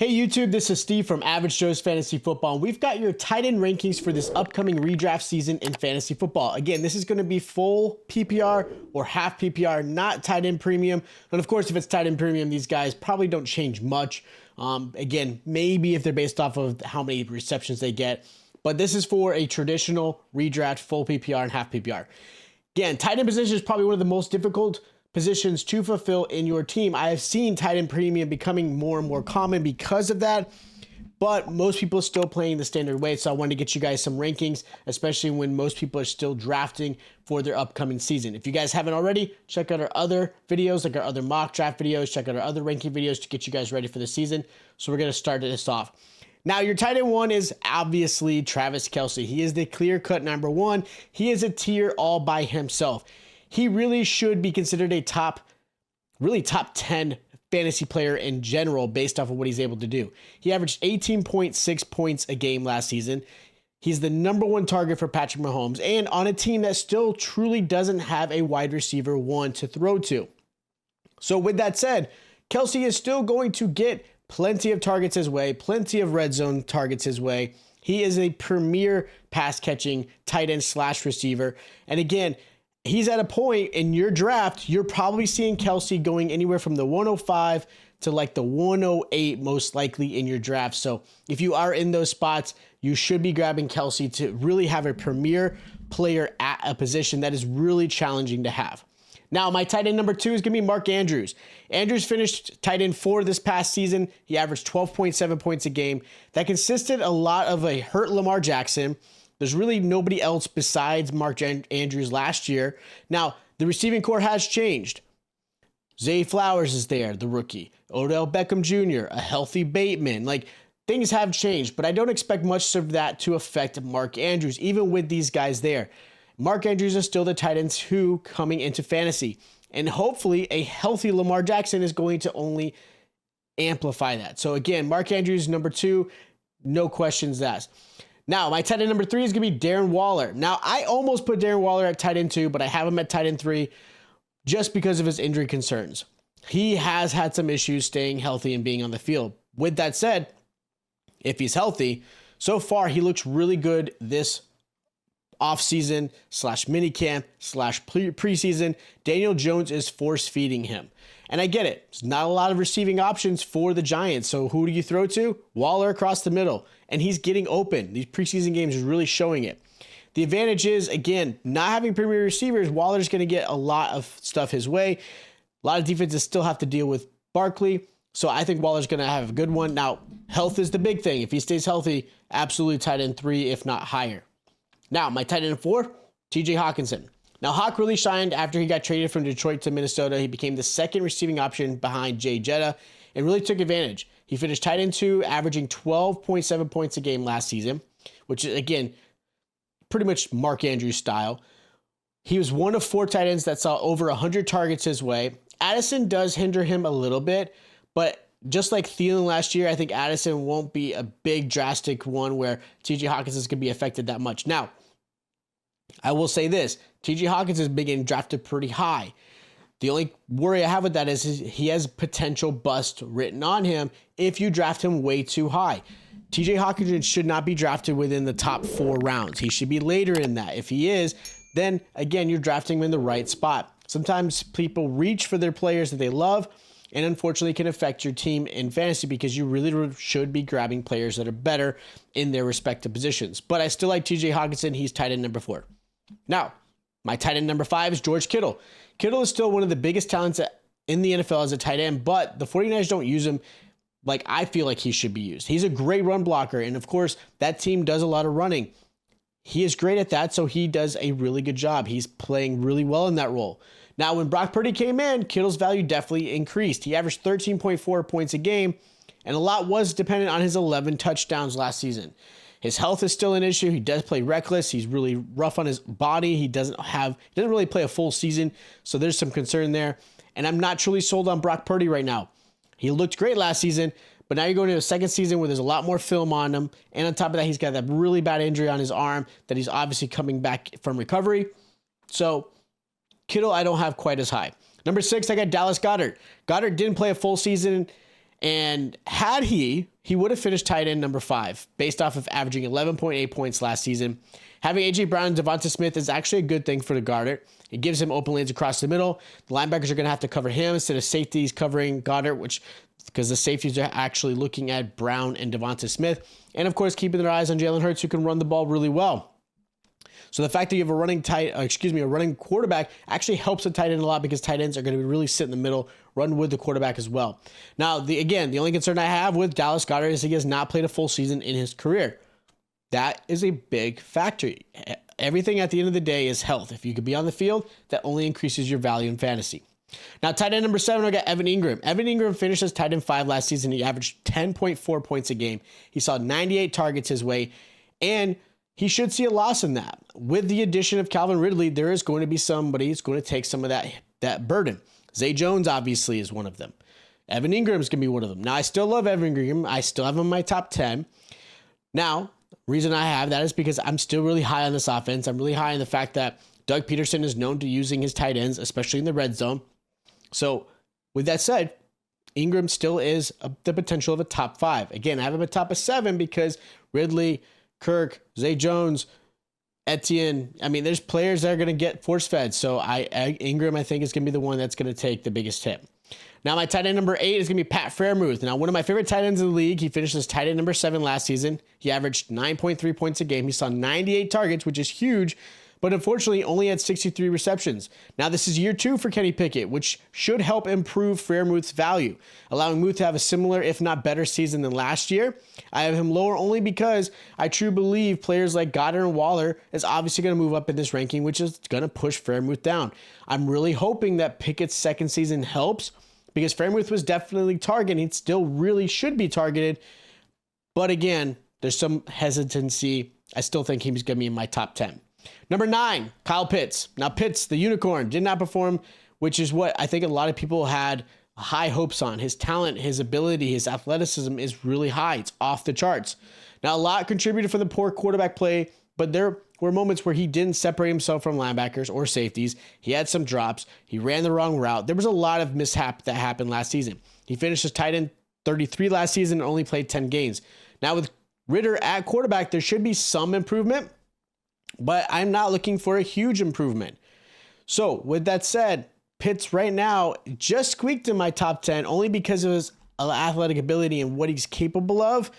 Hey YouTube, this is Steve from Average Joe's Fantasy Football, and we've got your tight end rankings for this upcoming redraft season in fantasy football. Again, this is going to be full PPR or half PPR, not tight end premium. And of course, if it's tight end premium, these guys probably don't change much. Again, maybe if they're based off of how many receptions they get, but this is for a traditional redraft, full PPR and half PPR. Again, tight end position is probably one of the most difficult positions to fulfill in your team. I have seen tight end premium becoming more and more common because of that, but most people are still playing the standard way. So I wanted to get you guys some rankings, especially when most people are still drafting for their upcoming season. If you guys haven't already, check out our other videos, like our other mock draft videos, check out our other ranking videos to get you guys ready for the season. So we're going to start this off. Now, your tight end one is obviously Travis Kelce. He is the clear-cut number one. He is a tier all by himself. He really should be considered a top 10 fantasy player in general based off of what he's able to do. He averaged 18.6 points a game last season. He's the number one target for Patrick Mahomes and on a team that still truly doesn't have a wide receiver one to throw to. So with that said, Kelce is still going to get plenty of targets his way, plenty of red zone targets his way. He is a premier pass catching tight end / receiver. And again, he's at a point in your draft, you're probably seeing Kelce going anywhere from the 105 to like the 108 most likely in your draft. So if you are in those spots, you should be grabbing Kelce to really have a premier player at a position that is really challenging to have. Now, my tight end number 2 is going to be Mark Andrews. Andrews finished tight end 4 this past season. He averaged 12.7 points a game. That consisted a lot of a hurt Lamar Jackson. There's really nobody else besides Mark Andrews last year. Now, the receiving core has changed. Zay Flowers is there, the rookie. Odell Beckham Jr., a healthy Bateman. Like, things have changed, but I don't expect much of that to affect Mark Andrews, even with these guys there. Mark Andrews is still the tight end 2 coming into fantasy. And hopefully, a healthy Lamar Jackson is going to only amplify that. So again, Mark Andrews, number 2, no questions asked. Now, my tight end number 3 is going to be Darren Waller. Now, I almost put Darren Waller at tight end 2, but I have him at tight end 3 just because of his injury concerns. He has had some issues staying healthy and being on the field. With that said, if he's healthy, so far he looks really good this offseason / minicamp / preseason. Daniel Jones is force feeding him. And I get it. There's not a lot of receiving options for the Giants. So who do you throw to? Waller across the middle. And he's getting open. These preseason games is really showing it. The advantage is, again, not having premier receivers, Waller's going to get a lot of stuff his way. A lot of defenses still have to deal with Barkley. So I think Waller's going to have a good one. Now, health is the big thing. If he stays healthy, absolutely tight end 3, if not higher. Now, my tight end 4, TJ Hockenson. Now, Hawk really shined after he got traded from Detroit to Minnesota. He became the second receiving option behind Jay Jetta and really took advantage. He finished tight end 2, averaging 12.7 points a game last season, which is, again, pretty much Mark Andrews style. He was one of 4 tight ends that saw over 100 targets his way. Addison does hinder him a little bit, but just like Thielen last year, I think Addison won't be a big drastic one where TJ Hawkins is going to be affected that much. Now, I will say this, TJ Hawkins has been getting drafted pretty high. The only worry I have with that is he has potential bust written on him if you draft him way too high. TJ Hawkins should not be drafted within the top 4 rounds. He should be later in that. If he is, then again, you're drafting him in the right spot. Sometimes people reach for their players that they love and unfortunately can affect your team in fantasy because you really should be grabbing players that are better in their respective positions. But I still like TJ Hockenson. He's tight end number 4. Now, my tight end number 5 is George Kittle. Kittle is still one of the biggest talents in the NFL as a tight end, but the 49ers don't use him like I feel like he should be used. He's a great run blocker, and of course, that team does a lot of running. He is great at that, so he does a really good job. He's playing really well in that role. Now, when Brock Purdy came in, Kittle's value definitely increased. He averaged 13.4 points a game, and a lot was dependent on his 11 touchdowns last season. His health is still an issue. He does play reckless. He's really rough on his body. He doesn't really play a full season, so there's some concern there. And I'm not truly sold on Brock Purdy right now. He looked great last season, but now you're going to a second season where there's a lot more film on him. And on top of that, he's got that really bad injury on his arm that he's obviously coming back from recovery. So Kittle, I don't have quite as high. Number 6, I got Dallas Goedert. Goedert didn't play a full season, and had he he would have finished tight end number 5 based off of averaging 11.8 points last season. Having A.J. Brown and Devonta Smith is actually a good thing for the Goedert. It gives him open lanes across the middle. The linebackers are going to have to cover him instead of safeties covering Goedert, because the safeties are actually looking at Brown and Devonta Smith. And of course, keeping their eyes on Jalen Hurts, who can run the ball really well. So the fact that you have a running quarterback actually helps a tight end a lot, because tight ends are going to really sit in the middle, run with the quarterback as well. Now, the only concern I have with Dallas Goedert is he has not played a full season in his career. That is a big factor. Everything at the end of the day is health. If you could be on the field, that only increases your value in fantasy. Now, tight end number 7, I got Evan Engram. Evan Engram finished as tight end 5 last season. He averaged 10.4 points a game. He saw 98 targets his way, and he should see a loss in that. With the addition of Calvin Ridley, there is going to be somebody who's going to take some of that burden. Zay Jones obviously is one of them. Evan Ingram is going to be one of them. Now, I still love Evan Ingram. I still have him in my top 10. Now, reason I have that is because I'm still really high on this offense. I'm really high on the fact that Doug Peterson is known to using his tight ends, especially in the red zone. So, with that said, Ingram still is the potential of a top 5. Again, I have him a top of 7 because Ridley, Kirk, Zay Jones, Etienne. I mean, there's players that are going to get force fed. So Ingram, I think, is going to be the one that's going to take the biggest hit. Now, my tight end number 8 is going to be Pat Freiermuth. Now, one of my favorite tight ends in the league. He finished as tight end number 7 last season. He averaged 9.3 points a game. He saw 98 targets, which is huge, but unfortunately only had 63 receptions. Now, this is year 2 for Kenny Pickett, which should help improve Freiermuth's value, allowing Muth to have a similar, if not better, season than last year. I have him lower only because I truly believe players like Goedert and Waller is obviously going to move up in this ranking, which is going to push Freiermuth down. I'm really hoping that Pickett's second season helps, because Freiermuth was definitely targeted. He still really should be targeted. But again, there's some hesitancy. I still think he's going to be in my top 10. Number 9, Kyle Pitts. Now, Pitts, the unicorn, did not perform, which is what I think a lot of people had high hopes on. His talent, his ability, his athleticism is really high. It's off the charts. Now, a lot contributed for the poor quarterback play, but there were moments where he didn't separate himself from linebackers or safeties. He had some drops. He ran the wrong route. There was a lot of mishap that happened last season. He finished as tight end 33 last season and only played 10 games. Now, with Ritter at quarterback, there should be some improvement, but I'm not looking for a huge improvement. So, with that said, Pitts right now just squeaked in my top 10 only because of his athletic ability and what he's capable of.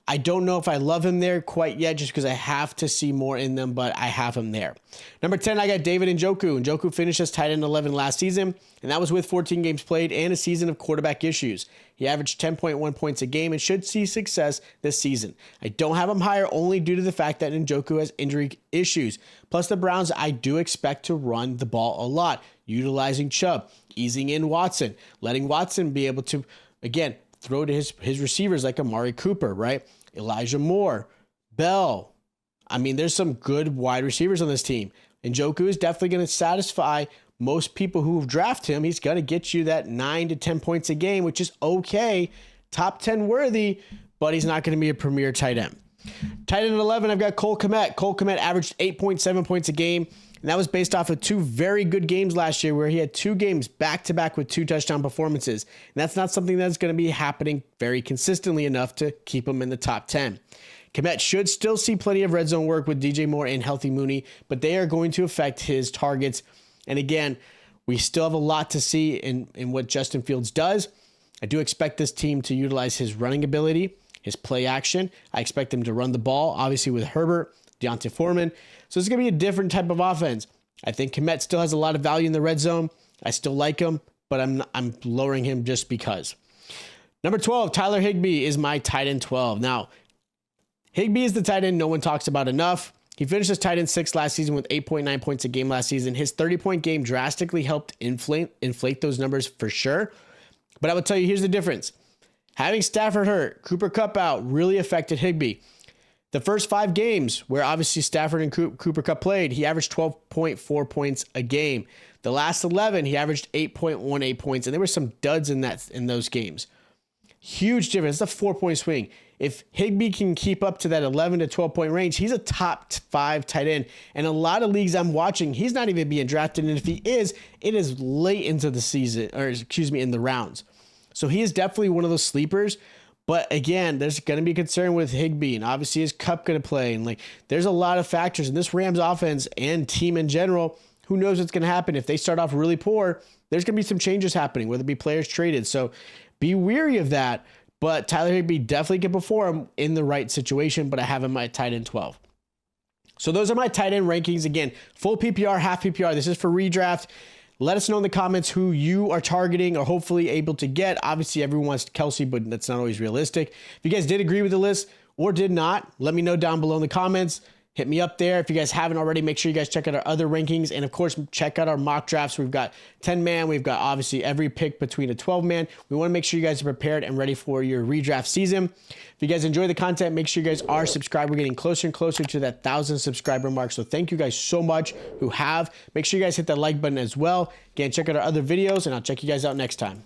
I don't know if I love him there quite yet, just because I have to see more in them, but I have him there. Number 10, I got David Njoku. Njoku finished as tight end 11 last season, and that was with 14 games played and a season of quarterback issues. He averaged 10.1 points a game and should see success this season. I don't have him higher only due to the fact that Njoku has injury issues. Plus, the Browns, I do expect to run the ball a lot, utilizing Chubb, easing in Watson, letting Watson be able to, again, throw to his receivers like Amari Cooper, right? Elijah Moore, Bell. I mean, there's some good wide receivers on this team. Njoku is definitely going to satisfy most people who draft him. He's going to get you that 9 to 10 points a game, which is okay. Top 10 worthy, but he's not going to be a premier tight end. Tight end 11, I've got Cole Kmet. Cole Kmet averaged 8.7 points a game, and that was based off of 2 very good games last year where he had 2 games back-to-back with 2 touchdown performances. And that's not something that's going to be happening very consistently enough to keep him in the top 10. Kmet should still see plenty of red zone work with DJ Moore and Healthy Mooney, but they are going to affect his targets. And again, we still have a lot to see in what Justin Fields does. I do expect this team to utilize his running ability, his play action. I expect them to run the ball, obviously with Herbert, Deontay Foreman. So it's going to be a different type of offense. I think Kmet still has a lot of value in the red zone. I still like him, but I'm lowering him just because. Number 12, Tyler Higbee is my tight end 12. Now, Higbee is the tight end no one talks about enough. He finished as tight end 6 last season with 8.9 points a game last season. His 30-point game drastically helped inflate those numbers for sure. But I will tell you, here's the difference. Having Stafford hurt, Cooper Kupp out really affected Higbee. The first 5 games where obviously Stafford and Cooper Kupp played, he averaged 12.4 points a game. The last 11, he averaged 8.18 points, and there were some duds in those games. Huge difference. It's a 4-point swing. If Higbee can keep up to that 11 to 12-point range, he's a top 5 tight end. And a lot of leagues I'm watching, he's not even being drafted. And if he is, it is late into the season, in the rounds. So he is definitely one of those sleepers. But again, there's going to be concern with Higbee, and obviously is Kupp going to play? And like, there's a lot of factors in this Rams offense and team in general. Who knows what's going to happen? If they start off really poor, there's going to be some changes happening, whether it be players traded. So be weary of that. But Tyler Higbee definitely can perform in the right situation, but I have him at tight end 12. So those are my tight end rankings. Again, full PPR, half PPR. This is for redraft. Let us know in the comments who you are targeting or hopefully able to get. Obviously, everyone wants Kelce, but that's not always realistic. If you guys did agree with the list or did not, let me know down below in the comments. Hit me up there. If you guys haven't already, make sure you guys check out our other rankings. And of course, check out our mock drafts. We've got 10-man. We've got obviously every pick between a 12-man. We want to make sure you guys are prepared and ready for your redraft season. If you guys enjoy the content, make sure you guys are subscribed. We're getting closer and closer to that 1,000 subscriber mark. So thank you guys so much who have. Make sure you guys hit that like button as well. Again, check out our other videos, and I'll check you guys out next time.